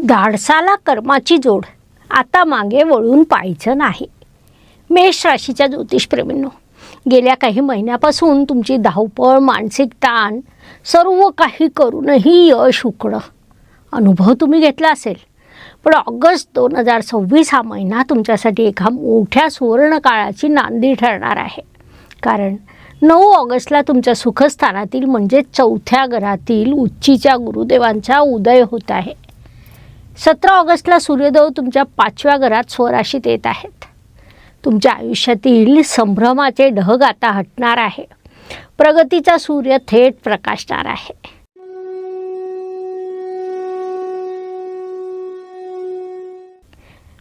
धाडसाला कर्माची जोड, आता मागे वळून पाहायचं नाही. मेष राशीच्या ज्योतिषप्रेमींनो, गेल्या काही महिन्यापासून तुमची धावपळ, मानसिक ताण, सर्व काही करूनही यश हुकणं अनुभव तुम्ही घेतला असेल. पण ऑगस्ट 2026 हा महिना तुमच्यासाठी एका मोठ्या सुवर्ण काळाची नांदी ठरणार आहे. कारण 9 ऑगस्टला तुमच्या सुखस्थानातील म्हणजे 4थ्या घरातील उच्चीच्या गुरुदेवांचा उदय होत आहे. 17 ऑगस्टला सूर्यदेव तुमच्या 5व्या घरात स्वराशीत येत आहेत. तुमच्या आयुष्यातील संभ्रमाचे ढग आता हटणार आहे. प्रगतीचा सूर्य थेट प्रकाशणार आहे.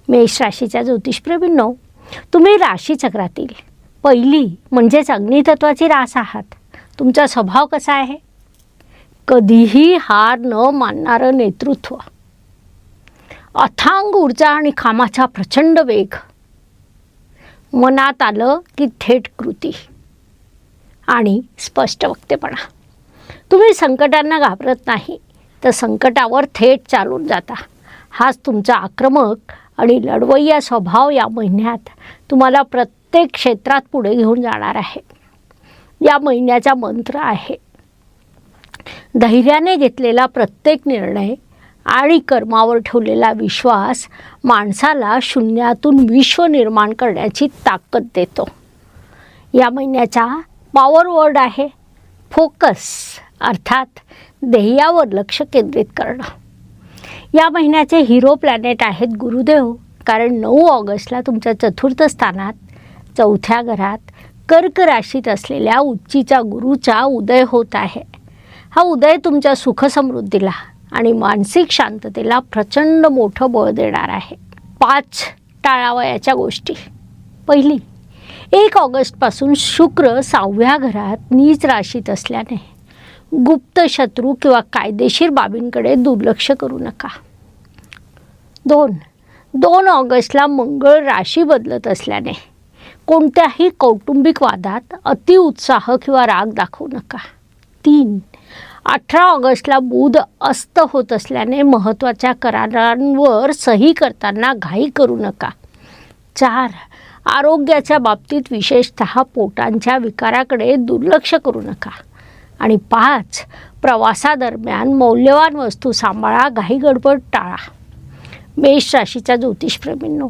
मेष राशीच्या ज्योतिषप्रेमींनो, तुम्ही राशीचक्रातील पहिली म्हणजेच अग्नितत्वाची रास आहात. तुमचा स्वभाव कसा आहे? कधीही हार न मानणारं नेतृत्व, अथांग ऊर्जा आणि कामाचा प्रचंड वेग, मनात आलं की थेट कृती आणि स्पष्ट वक्तेपणा. तुम्ही संकटांना घाबरत नाही, तर संकटावर थेट चालून जाता. हाच तुमचा आक्रमक आणि लढवय्या स्वभाव या महिन्यात तुम्हाला प्रत्येक क्षेत्रात पुढे घेऊन जाणार आहे. या महिन्याचा मंत्र आहे धैर्याने घेतलेला प्रत्येक निर्णय आणि कर्मावर ठेवलेला विश्वास माणसाला शून्यातून विश्व निर्माण करण्याची ताकद देतो. या महिन्याचा पॉवर वर्ड आहे फोकस, अर्थात ध्येयावर लक्ष केंद्रित करणं. या महिन्याचे हिरो प्लॅनेट आहेत गुरुदेव. कारण 9 ऑगस्टला तुमच्या 4थ स्थानात 4थ्या घरात कर्क राशीत असलेल्या उच्चीच्या गुरुचा उदय होत आहे. हा उदय तुमच्या सुखसमृद्धीला आणि मानसिक शांततेला प्रचंड मोठं बळ देणार आहे. 5 टाळावयाच्या गोष्टी. पहिली, 1 ऑगस्टपासून शुक्र 6व्या घरात नीच राशीत असल्याने गुप्त शत्रू किंवा कायदेशीर बाबींकडे दुर्लक्ष करू नका. 2 ऑगस्टला मंगळ राशी बदलत असल्याने कोणत्याही कौटुंबिक वादात अतिउत्साह किंवा राग दाखवू नका. 18 ऑगस्टला बुध अस्त होत असल्याने महत्त्वाच्या करारांवर सही करताना घाई करू नका. आरोग्याच्या बाबतीत विशेषतः पोटांच्या विकाराकडे दुर्लक्ष करू नका. आणि 5 प्रवासादरम्यान मौल्यवान वस्तू सांभाळा, घाई गडबड टाळा. मेष राशीच्या ज्योतिषप्रेमींनो,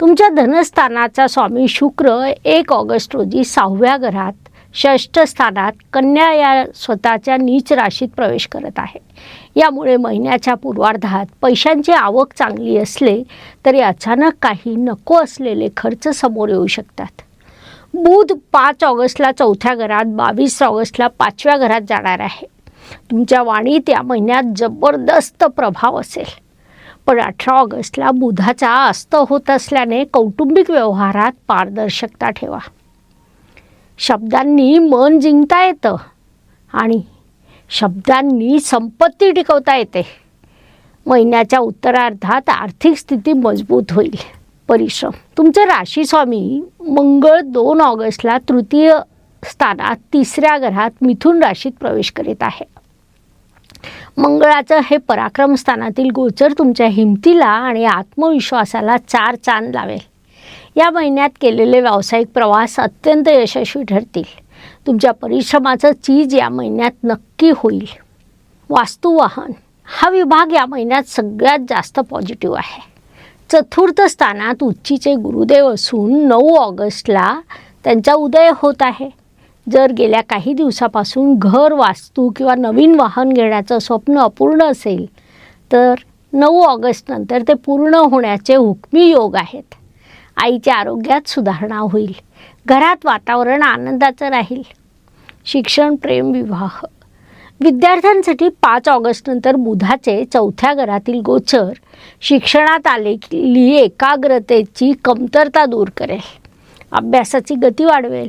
तुमच्या धनस्थानाचा स्वामी शुक्र 1 ऑगस्ट रोजी 6व्या घरात षष्ठ स्थानात कन्या या स्वतःच्या नीच राशीत प्रवेश करत आहे. यामुळे महिन्याच्या पूर्वार्धात पैशांची आवक चांगली असले तरी अचानक काही नको असलेले खर्च समोर येऊ शकतात. बुध 5 ऑगस्टला 4थ्या घरात, 22 ऑगस्टला 5व्या घरात जाणार आहे. तुमच्या वाणीत या महिन्यात जबरदस्त प्रभाव असेल. पण 18 ऑगस्टला बुधाचा अस्त होत असल्याने कौटुंबिक व्यवहारात पारदर्शकता ठेवा. शब्दांनी मन जिंकता येतं आणि शब्दांनी संपत्ती टिकवता येते. महिन्याच्या उत्तरार्धात आर्थिक स्थिती मजबूत होईल. परिश्रम. तुमचे राशीस्वामी मंगळ 2 ऑगस्टला 3य स्थानात 3ऱ्या घरात मिथुन राशीत प्रवेश करीत आहे. मंगळाचं हे पराक्रम स्थानातील गोचर तुमच्या हिमतीला आणि आत्मविश्वासाला 4 चांद लावेल. या महिन्यात केलेले व्यावसायिक प्रवास अत्यंत यशस्वी ठरतील. तुमच्या परिश्रमाचं चीज या महिन्यात नक्की होईल. वास्तुवाहन हा विभाग या महिन्यात सगळ्यात जास्त पॉझिटिव्ह आहे. 4थ स्थानात उच्चीचे गुरुदेव असून 9 ऑगस्टला त्यांचा उदय होत आहे. जर गेल्या काही दिवसापासून घर, वास्तू किंवा नवीन वाहन घेण्याचं स्वप्न अपूर्ण असेल तर 9 ऑगस्टनंतर ते पूर्ण होण्याचे हुकमी योग आहेत. आईच्या आरोग्यात सुधारणा होईल. घरात वातावरण आनंदाचं राहील. शिक्षण, प्रेम, विवाह. विद्यार्थ्यांसाठी 5 ऑगस्टनंतर बुधाचे 4थ्या घरातील गोचर शिक्षणात आलेली एकाग्रतेची कमतरता दूर करेल. अभ्यासाची गती वाढवेल.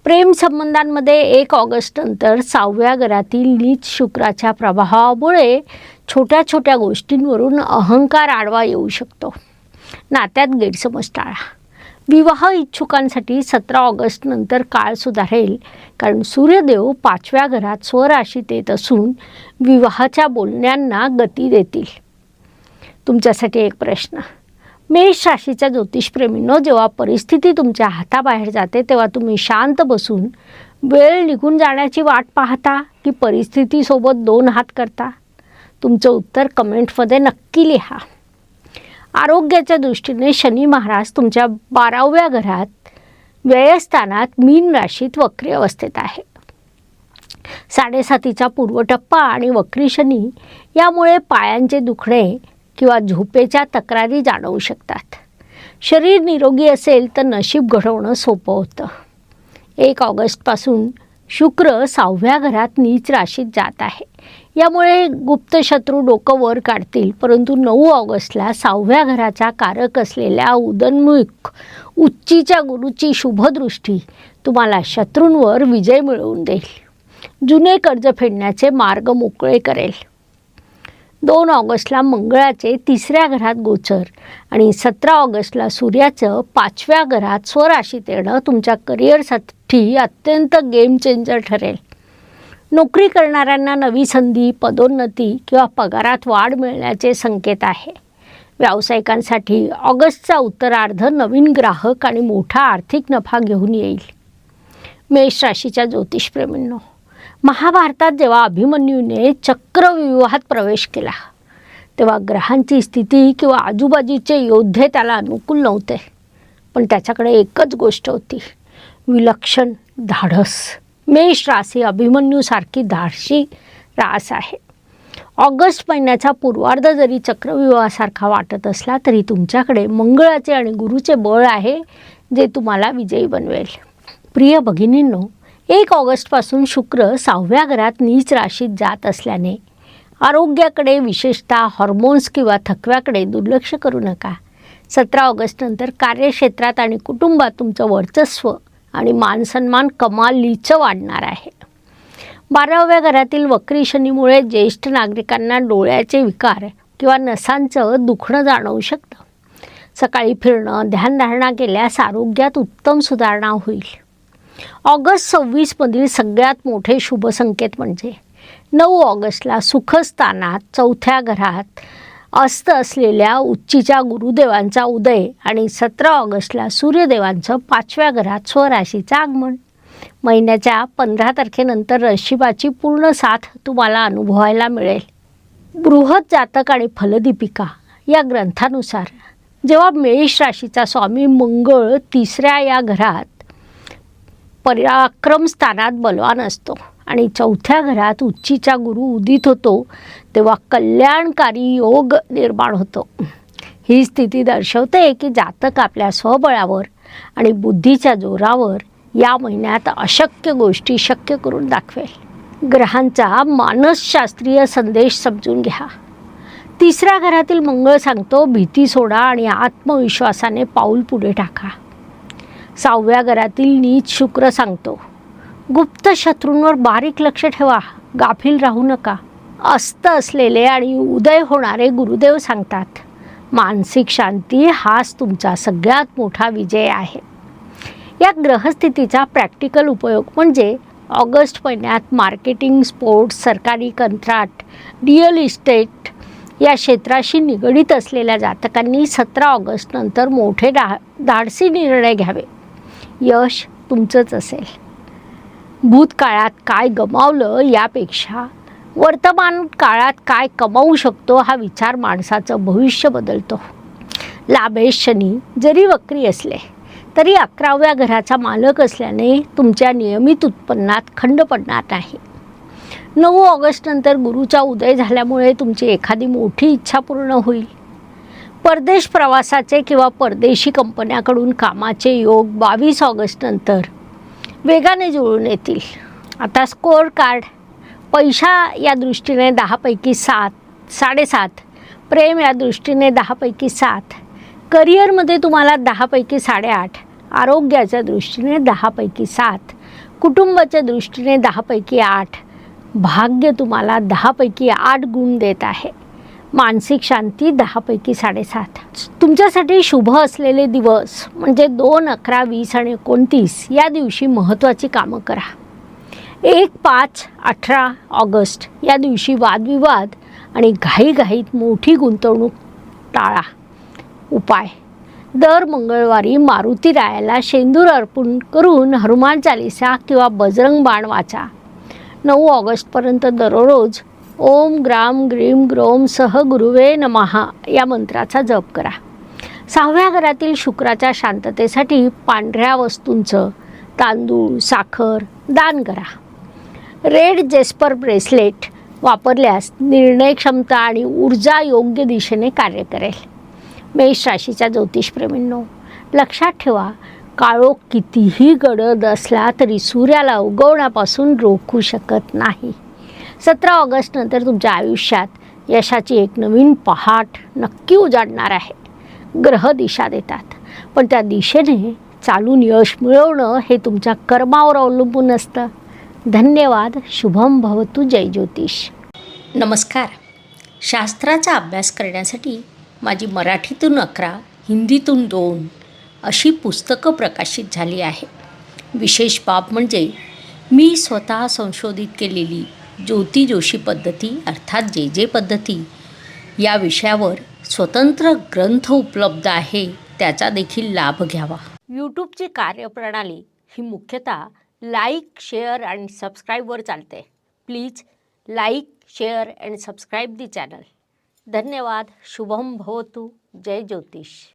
प्रेम संबंधांमध्ये 1 ऑगस्टनंतर 6व्या घरातील नीच शुक्राच्या प्रभावामुळे छोट्या छोट्या गोष्टींवरून अहंकार आडवा येऊ शकतो. नात्यात गैरसमज टाळा. विवाह इच्छुकांसाठी 17 ऑगस्ट नंतर काळ सुधारेल, कारण सूर्यदेव 5व्या घरात स्वराशीत येत असून विवाहाच्या बोलण्यांना गती देतील. तुमच्यासाठी एक प्रश्न. मेष राशीच्या ज्योतिषप्रेमींनो, जेव्हा परिस्थिती तुमच्या हाताबाहेर जाते तेव्हा तुम्ही शांत बसून वेळ निघून जाण्याची वाट पाहता की परिस्थितीसोबत 2 हात करता? तुमचं उत्तर कमेंटमध्ये नक्की लिहा. आरोग्याच्या दृष्टीने शनी महाराज तुमच्या 12व्या घरात व्ययस्थानात मीन राशीत वक्री अवस्थेत आहे. 7.5चा पूर्व टप्पा आणि वक्री शनी यामुळे पायांचे दुखणे किंवा झोपेच्या तक्रारी जाणवू शकतात. शरीर निरोगी असेल तर नशीब घडवणं सोपं होतं. 1 ऑगस्टपासून शुक्र 6व्या घरात नीच राशीत जात आहे. यामुळे गुप्त शत्रू डोकं वर काढतील, परंतु 9 ऑगस्टला 6व्या घराचा कारक असलेल्या उदन्मुख उच्चीच्या गुरूची शुभदृष्टी तुम्हाला शत्रूंवर विजय मिळवून देईल. जुने कर्ज फेडण्याचे मार्ग मोकळे करेल. 2 ऑगस्टला मंगळाचे 3ऱ्या घरात गोचर आणि 17 ऑगस्टला सूर्याचं 5व्या घरात स्वराशीत येणं तुमच्या करिअरसाठी अत्यंत गेम चेंजर ठरेल. नोकरी करणाऱ्यांना नवी संधी, पदोन्नती किंवा पगारात वाढ मिळण्याचे संकेत आहे. व्यावसायिकांसाठी ऑगस्टचा उत्तरार्ध नवीन ग्राहक आणि मोठा आर्थिक नफा घेऊन येईल. मेष राशीच्या ज्योतिषप्रेमींनो, महाभारतात जेव्हा अभिमन्यूने चक्रव्यूहात प्रवेश केला तेव्हा ग्रहांची स्थिती किंवा आजूबाजूचे योद्धे त्याला अनुकूल नव्हते, पण त्याच्याकडे एकच गोष्ट होती, विलक्षण धाडस. मेष राशी अभिमन्यूसारखी धाडसी रास आहे. ऑगस्ट महिन्याचा पूर्वार्ध जरी चक्रव्यूहासारखा वाटत असला तरी तुमच्याकडे मंगळाचे आणि गुरूचे बळ आहे जे तुम्हाला विजयी बनवेल. प्रिय भगिनींनो, 1 ऑगस्टपासून शुक्र 6व्या घरात नीच राशीत जात असल्याने आरोग्याकडे, विशेषतः हॉर्मोन्स किंवा थकव्याकडे दुर्लक्ष करू नका. 17 ऑगस्टनंतर कार्यक्षेत्रात आणि कुटुंबात तुमचं वर्चस्व आणि मानसन्मान कमालीचं वाढणार आहे. 12व्या घरातील वक्री शनीमुळे ज्येष्ठ नागरिकांना डोळ्याचे विकार किंवा नसांचं दुखणं जाणवू शकतं. सकाळी फिरणं, ध्यानधारणा केल्यास आरोग्यात उत्तम सुधारणा होईल. ऑगस्ट 26मधील सगळ्यात मोठे शुभ संकेत म्हणजे 9 ऑगस्टला सुखस्थानात 4थ्या घरात अस्त असलेल्या उच्चीच्या गुरुदेवांचा उदय आणि 17 ऑगस्टला सूर्यदेवांचं 5व्या घरात स्वराशीचं आगमन. महिन्याच्या 15 तारखेनंतर ऋषिबाची पूर्ण साथ तुम्हाला अनुभवायला मिळेल. बृहत जातक आणि फलदीपिका या ग्रंथानुसार जेव्हा मेष राशीचा स्वामी मंगळ 3ऱ्या या घरात पराक्रम स्थानात बलवान असतो आणि 4थ्या घरात उच्चीचा गुरु उदित होतो तेव्हा कल्याणकारी योग निर्माण होतो. ही स्थिती दर्शवते की जातक आपल्या स्वबळावर आणि बुद्धीच्या जोरावर या महिन्यात अशक्य गोष्टी शक्य करून दाखवेल. ग्रहांचा मानसशास्त्रीय संदेश समजून घ्या. 3ऱ्या घरातील मंगळ सांगतो, भीती सोडा आणि आत्मविश्वासाने पाऊल पुढे टाका. 6व्या घरातील नीच शुक्र सांगतो, गुप्त शत्रूंवर बारीक लक्ष ठेवा, गाफील राहू नका. अस्त असलेले आणि उदय होणारे गुरुदेव सांगतात, मानसिक शांती हाच तुमचा सगळ्यात मोठा विजय आहे. या ग्रहस्थितीचा प्रॅक्टिकल उपयोग म्हणजे ऑगस्ट महिन्यात मार्केटिंग, स्पोर्ट्स, सरकारी कंत्राट, रिअल इस्टेट या क्षेत्राशी निगडीत असलेल्या जातकांनी 17 ऑगस्टनंतर मोठे धाडसी निर्णय घ्यावे. यश तुमचंच असेल. भूतकाळात काय गमावलं यापेक्षा वर्तमान काळात काय कमावू शकतो हा विचार माणसाचं भविष्य बदलतो. लाभेश शनी जरी वक्री असले तरी 11व्या घराचा मालक असल्याने तुमच्या नियमित उत्पन्नात खंड पडणार नाही. 9 ऑगस्टनंतर गुरूचा उदय झाल्यामुळे तुमची एखादी मोठी इच्छा पूर्ण होईल. परदेश प्रवासाचे किंवा परदेशी कंपन्याकडून कामाचे योग 22 ऑगस्टनंतर वेगाने जुळून येतील. आता स्कोअर कार्ड. पैसा या दृष्टीने 10 पैकी 7.5, प्रेम या दृष्टीने 10 पैकी 7, करिअरमध्ये तुम्हाला 10 पैकी 8.5, आरोग्याच्या दृष्टीने 10 पैकी 7, कुटुंबाच्या दृष्टीने 10 पैकी 8, भाग्य तुम्हाला 10 पैकी 8 गुण देत आहे. मानसिक शांती 10 पैकी 7.5. तुमच्यासाठी शुभ असलेले दिवस म्हणजे 2, 11, 20 आणि 29 या दिवशी महत्त्वाची कामं करा. 1, 5, 18 ऑगस्ट या दिवशी वादविवाद आणि घाईघाईत मोठी गुंतवणूक टाळा. उपाय: दर मंगळवारी मारुती रायाला शेंदूर अर्पण करून हनुमान चालिसा किंवा बजरंग बाण वाचा. 9 ऑगस्टपर्यंत दररोज ओम ग्राम ग्रीम ग्रोम सह गुरुवे नमः या मंत्राचा जप करा. 6व्या घरातील शुक्राच्या शांततेसाठी पांढऱ्या वस्तूंचं तांदूळ, साखर दान करा. रेड जेस्पर ब्रेसलेट वापरल्यास निर्णय क्षमता आणि ऊर्जा योग्य दिशेने कार्य करेल. मेष राशीच्या ज्योतिषप्रेमींनो, लक्षात ठेवा, काळोख कितीही गडद असला तरी सूर्याला उगवण्यापासून रोखू शकत नाही. 17 ऑगस्टनंतर तुमच्या आयुष्यात यशाची एक नवीन पहाट नक्की उजाडणार आहे. ग्रह दिशा देतात, पण त्या दिशेने चालून यश मिळवणं हे तुमच्या कर्मावर अवलंबून असतं. धन्यवाद. शुभम भवतु. जय ज्योतिष. नमस्कार. शास्त्राचा अभ्यास करण्यासाठी माझी मराठीतून 11, हिंदीतून 2 अशी पुस्तकं प्रकाशित झाली आहे. विशेष बाब म्हणजे मी स्वतः संशोधित केलेली ज्योती जोशी पद्धती अर्थात जे पद्धती या विषयावर स्वतंत्र ग्रंथ उपलब्ध आहे, त्याचा देखील लाभ घ्यावा. यूट्यूबची कार्यप्रणाली ही मुख्यतः लाईक, शेअर आणि सबस्क्राईबवर चालते. Please like, share and subscribe the channel. धन्यवाद. शुभम भवतु. जय ज्योतिष.